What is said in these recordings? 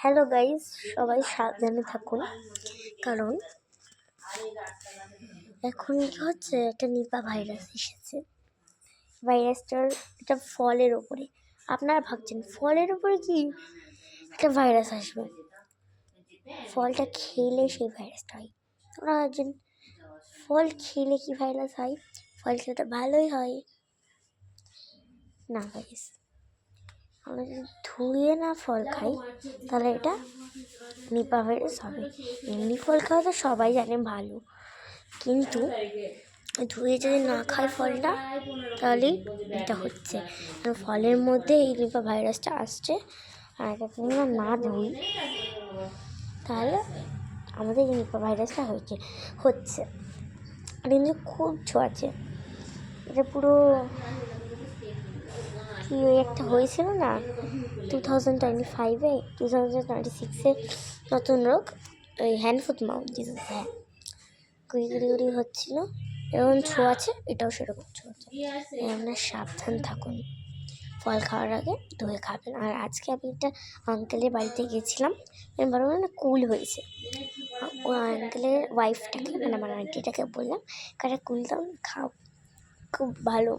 Hello guys, সবাই সাবধানে থাকুন। কারণ এখন কি হচ্ছে, একটা নিপা ভাইরাস এসেছে। ভাইরাসটার এটা ফলের ওপরে। আপনারা ভাবছেন ফলের ওপরে কি একটা ভাইরাস আসবে? ফলটা খেলে সেই ভাইরাসটা হয়। তোমরা ভাবছেন ফল খেলে কি ভাইরাস হয়? ফল খেলে তো ভালোই হয় না গাইস। আমরা যদি ধুয়ে না ফল খাই তাহলে এটা নিপা ভাইরাস হবে। এমনি ফল খাওয়া তো সবাই জানে ভালো, কিন্তু ধুয়ে যদি না খাই ফলটা তাহলেই এটা হচ্ছে। কারণ ফলের মধ্যে এই নিপা ভাইরাসটা আসছে, আর এটা যদি আমরা না ধুই তাহলে আমাদের এই নিপা ভাইরাসটা হচ্ছে। আর কিন্তু খুব ছোঁয়াচে। এটা পুরো কি ওই একটা হয়েছিল না 2025-এ 2026-এ নতুন রোগ, ওই হ্যান্ড ফুট মাউথ ডিজিজ। হ্যাঁ, গুড়ি হচ্ছিল, এরকম ছোঁয়াচে, এটাও সেরকম ছোঁয়াচে। আপনার সাবধান থাকুন, ফল খাওয়ার আগে ধুয়ে খাবেন। আর আজকে আমি একটা আঙ্কেলের বাড়িতে গেছিলাম, বড় না কুল হয়েছে। ও আঙ্কেলের ওয়াইফটাকে, মানে আমার আন্টিটাকে বললাম কাটা কুল দাও, খাও, খুব ভালো।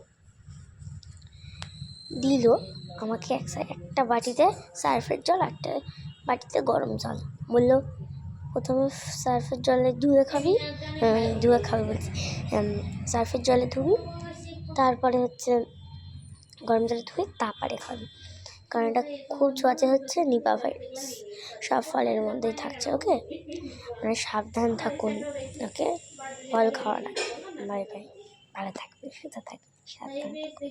দিল আমাকে একটা বাটিতে সার্ফের জল, একটা বাটিতে গরম জল। বললো প্রথমে সার্ফের জলে ধুয়ে খাবি বলছি, সার্ফের জলে ধুবি, তারপরে হচ্ছে গরম জলে ধুয়ে তারপরে খাবি। কারণ এটা খুব ছোঁয়াচে হচ্ছে নিপা ভাইরাস, সব ফলের মধ্যেই থাকছে। ওকে, মানে সাবধান থাকুন। ওকে, ফল খাওয়ার আগে। বাই বাই, ভালো থাকবে, সুস্থ থাকবে, সাবধান থাকুন।